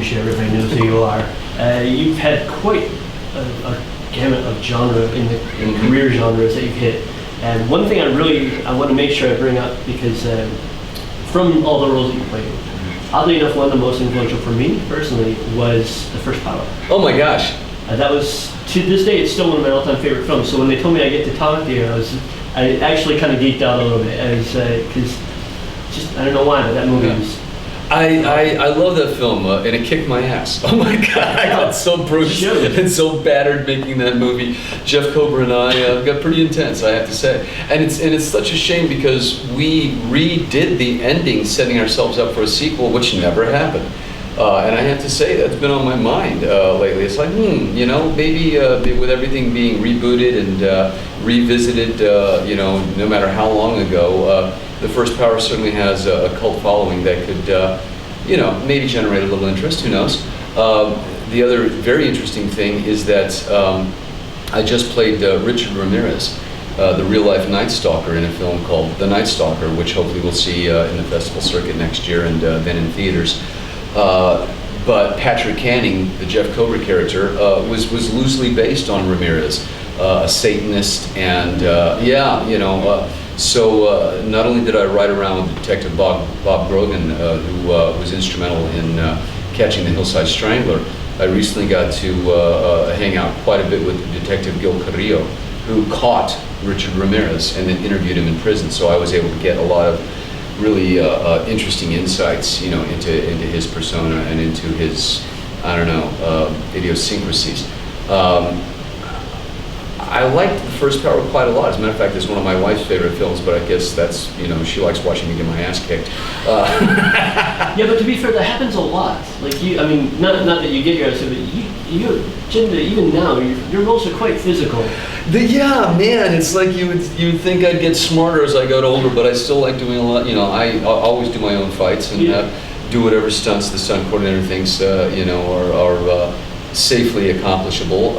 you. Everybody knows who you are. You've had quite a gamut of genre in the career genres that you've hit. And one thing I want to make sure I bring up, because from all the roles that you played, oddly enough, one of the most influential for me personally was The First Power. Oh my gosh. That was, to this day, it's still one of my all-time favorite films. So when they told me I get to talk to you, I actually kind of geeked out a little bit, because just, I don't know why, but that movie was... I love that film, and it kicked my ass. Oh my God, I got so bruised and so battered making that movie. Jeff Kober and I got pretty intense, I have to say. And it's such a shame, because we redid the ending, setting ourselves up for a sequel, which never happened. And I have to say, that's been on my mind lately. It's like, maybe with everything being rebooted and revisited, no matter how long ago, The First Power certainly has a cult following that could, maybe generate a little interest, who knows. The other very interesting thing is that I just played Richard Ramirez, the real-life Night Stalker, in a film called The Night Stalker, which hopefully we'll see in the festival circuit next year and then in theaters. But Patrick Canning, the Jeff Kober character, was loosely based on Ramirez, a Satanist, and so not only did I ride around with Detective Bob Grogan, who was instrumental in catching the Hillside Strangler, I recently got to hang out quite a bit with Detective Gil Carrillo, who caught Richard Ramirez and then interviewed him in prison. So I was able to get a lot of really interesting insights, into his persona and into his, idiosyncrasies. I liked The First Power quite a lot. As a matter of fact, it's one of my wife's favorite films, but I guess that's, she likes watching me get my ass kicked. Yeah, but to be fair, that happens a lot. Like not that you get your ass kicked, but you generally, even now, your roles are quite physical. Yeah, man, it's like you'd think I'd get smarter as I got older, but I still like doing a lot. I always do my own fights and do whatever stunts the stunt coordinator thinks, are safely accomplishable.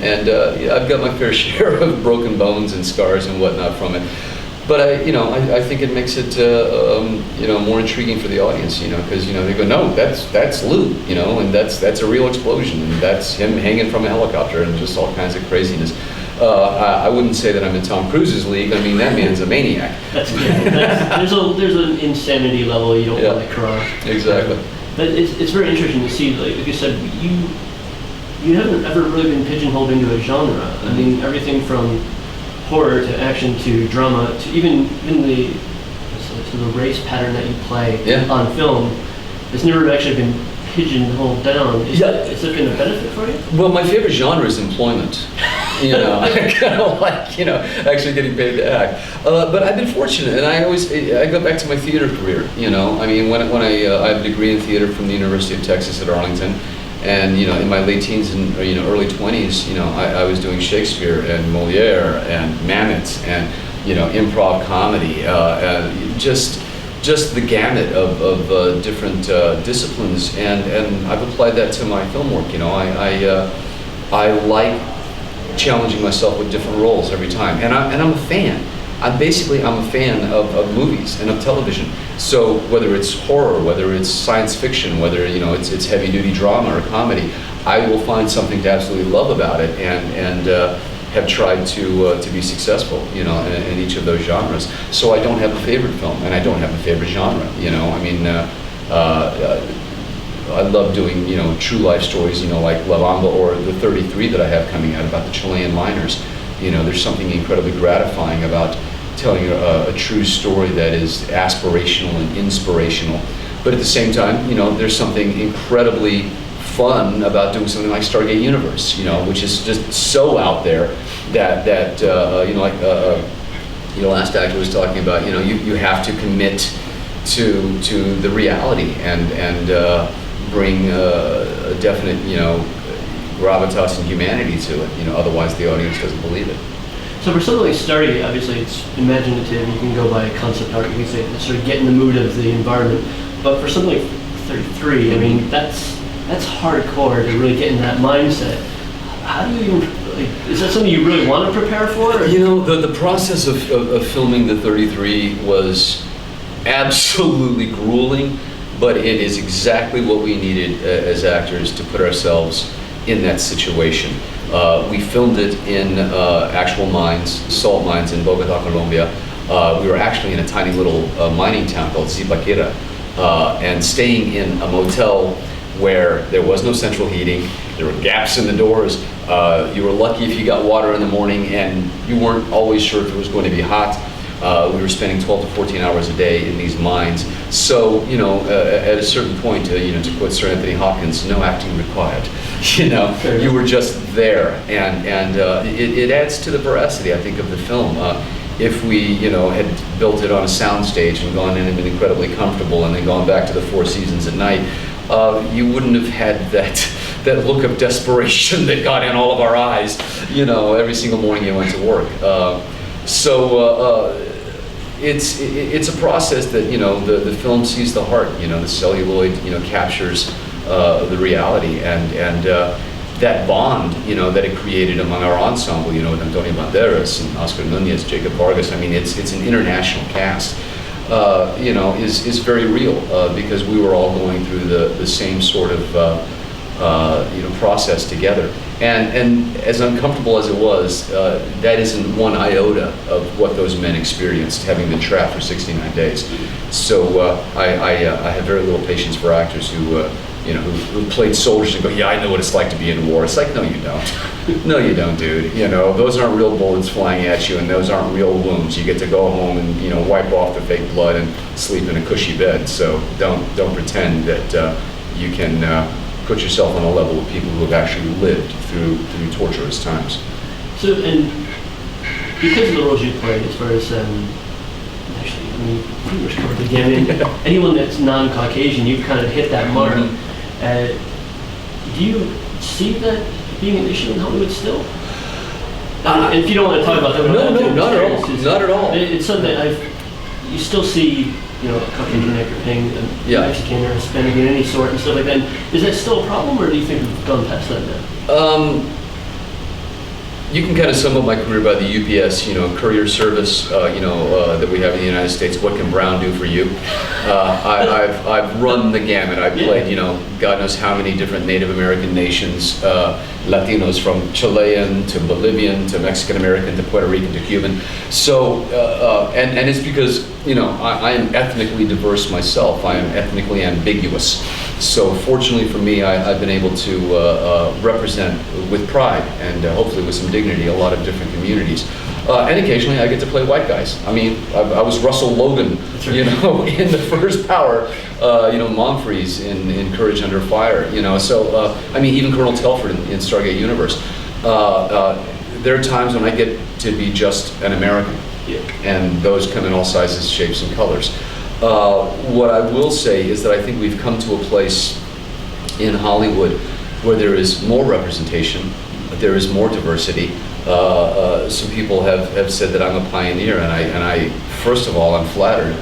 I've got my fair share of broken bones and scars and whatnot from it. But I think it makes it more intriguing for the audience, because they go, no, that's Lou, and that's a real explosion, and that's him hanging from a helicopter, and just all kinds of craziness. I wouldn't say that I'm in Tom Cruise's league. I mean, that man's a maniac. There's an insanity level you don't want to cross. Exactly. But it's very interesting to see, like you said, you haven't ever really been pigeonholed into a genre. I mean, everything from horror to action to drama to even the race pattern that you play on film, it's never actually been pigeonholed down. Is that been a benefit for you? Well, my favorite genre is employment. I kind of like, actually getting paid to act. But I've been fortunate, and I go back to my theater career. I mean, when I have a degree in theater from the University of Texas at Arlington, and in my late teens and early 20s, I was doing Shakespeare and Moliere and Mamet and improv comedy, just the gamut of different disciplines, and I've applied that to my film work. I like challenging myself with different roles every time, and I'm a fan. I'm a fan of movies and of television. So whether it's horror, whether it's science fiction, whether it's heavy duty drama or comedy, I will find something to absolutely love about it, and have tried to be successful, in each of those genres. So I don't have a favorite film, and I don't have a favorite genre. I love doing true life stories, like La Bamba or the 33 that I have coming out about the Chilean miners. There's something incredibly gratifying about telling a true story that is aspirational and inspirational. But at the same time, there's something incredibly fun about doing something like Stargate Universe, which is just so out there that last actor was talking about, you have to commit to the reality and bring a definite, gravitas and humanity to it. Otherwise the audience doesn't believe it. So for something like Stargate, obviously it's imaginative. You can go by concept art. You can say sort of get in the mood of the environment. But for something like 33, I mean, that's hardcore to really get in that mindset. How do you even? Is that something you really want to prepare for? Or? The process of filming the 33 was absolutely grueling, but it is exactly what we needed as actors to put ourselves in that situation. We filmed it in actual mines, salt mines in Bogota, Colombia. We were actually in a tiny little mining town called Zipaquira, and staying in a motel where there was no central heating, there were gaps in the doors. You were lucky if you got water in the morning, and you weren't always sure if it was going to be hot. We were spending 12 to 14 hours a day in these mines. So, at a certain point, to quote Sir Anthony Hopkins, no acting required. You were just there, and it adds to the veracity, I think, of the film. If we, had built it on a soundstage and gone in and been incredibly comfortable and then gone back to the Four Seasons at night, you wouldn't have had that look of desperation that got in all of our eyes, every single morning you went to work. It's a process that, the film sees the heart, the celluloid, captures the reality, and that bond, that it created among our ensemble, with Antonio Banderas and Oscar Nunez, Jacob Vargas. I mean, it's an international cast, is very real, because we were all going through the same sort of, process together. And as uncomfortable as it was, that isn't one iota of what those men experienced, having been trapped for 69 days. So I have very little patience for actors who played soldiers and go, yeah, I know what it's like to be in war. It's like, no, you don't. No, you don't, dude. Those aren't real bullets flying at you, and those aren't real wounds. You get to go home and wipe off the fake blood and sleep in a cushy bed. So don't pretend that you can put yourself on a level with people who have actually lived through torturous times. So, and because of the roles you played, as far as actually, pretty much covered the gamut. Anyone that's non-Caucasian, you've kind of hit that mark. Do you see that being an issue in Hollywood still? And if you don't want to talk about that, no, not at all. Not at all. It's something you still see. A Caucasian actor playing a Mexican or Hispanic of any sort and stuff like that. Is that still a problem, or do you think we've gone past that now? You can kind of sum up my career by the UPS, courier service, that we have in the United States. What can Brown do for you? I've run the gamut. I've played, God knows how many different Native American nations, Latinos from Chilean to Bolivian to Mexican American to Puerto Rican to Cuban. So, and it's because, I am ethnically diverse myself. I am ethnically ambiguous. So fortunately for me, I've been able to represent with pride and hopefully with some dignity a lot of different communities. And occasionally I get to play white guys. I mean, I was Russell Logan, in The First Power, Monfreeze in Courage Under Fire, So, even Colonel Telford in Stargate Universe. There are times when I get to be just an American, and those come in all sizes, shapes, and colors. What I will say is that I think we've come to a place in Hollywood where there is more representation, there is more diversity. Some people have said that I'm a pioneer, and I first of all, I'm flattered.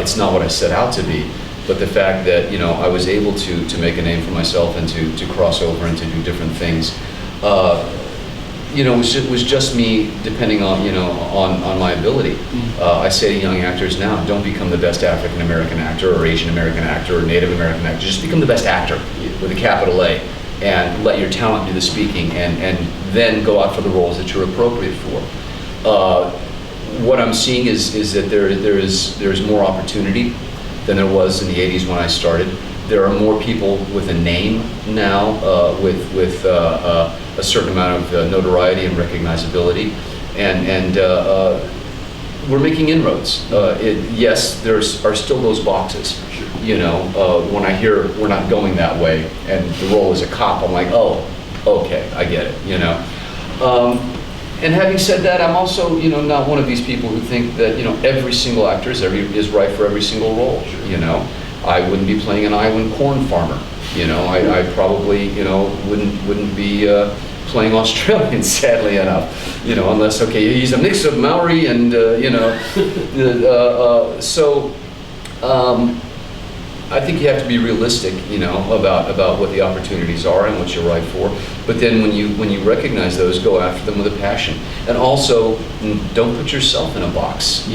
It's not what I set out to be, but the fact that I was able to make a name for myself and to cross over and to do different things. Was just me depending on, on my ability. I say to young actors now, don't become the best African American actor or Asian American actor or Native American actor. Just become the best actor with a capital A, and let your talent do the speaking, and then go out for the roles that you're appropriate for. What I'm seeing is that there is more opportunity than there was in the 80s when I started. There are more people with a name now, with a certain amount of notoriety and recognizability, and we're making inroads. Yes, there are still those boxes. When I hear we're not going that way, and the role is a cop, I'm like, oh, okay, I get it. And having said that, I'm also, not one of these people who think that, every single actor is right for every single role. I wouldn't be playing an Iowan corn farmer. I probably, wouldn't be playing Australian, sadly enough. Unless, okay, he's a mix of Maori and, so I think you have to be realistic, about what the opportunities are and what you're right for. But then when you recognize those, go after them with a passion. And also, don't put yourself in a box.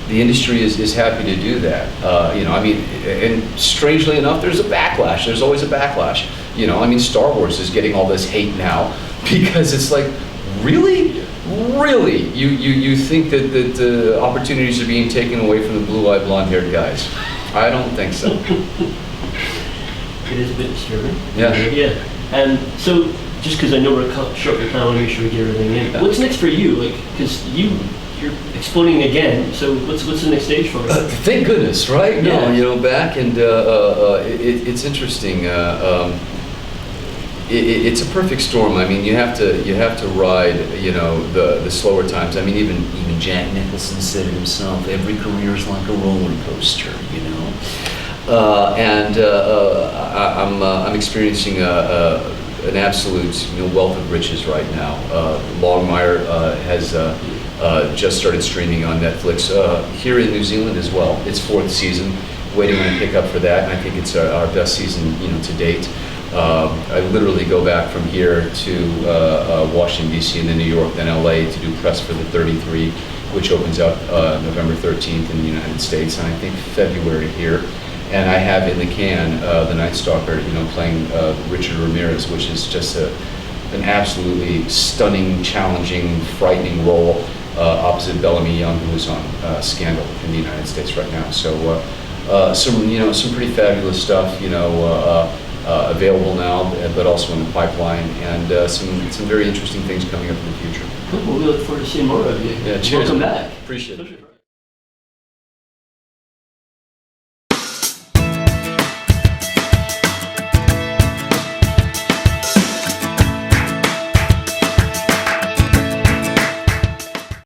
the industry is happy to do that. I mean, and strangely enough, there's a backlash. There's always a backlash. I mean, Star Wars is getting all this hate now because it's like, really? Really? You think that opportunities are being taken away from the blue-eyed, blonde-haired guys? I don't think so. It is a bit disturbing. Yeah. Yeah. And so, just because I know we're short of time, I want to make sure we get everything in. Yeah. What's next for you? Like, because you're exploding again. So what's the next stage for you? Thank goodness, right? Yeah. No, back and it's interesting. It's a perfect storm. I mean, you have to ride, the slower times. I mean, even Jack Nicholson said it himself. Every career is like a roller coaster, I'm experiencing an absolute wealth of riches right now. Longmire has just started streaming on Netflix here in New Zealand as well. Its 4th season. Waiting on a pickup for that, and I think it's our best season, to date. I literally go back from here to Washington, D.C., and then New York, then L.A. to do press for the 33, which opens up November 13th in the United States, and I think February here. And I have in the can The Night Stalker, playing Richard Ramirez, which is just an absolutely stunning, challenging, frightening role opposite Bellamy Young, who is on Scandal in the United States right now. So some pretty fabulous stuff, available now, but also in the pipeline, and some very interesting things coming up in the future. Cool. Well, we look forward to seeing more of you. Yeah, cheers. Welcome back. Appreciate it.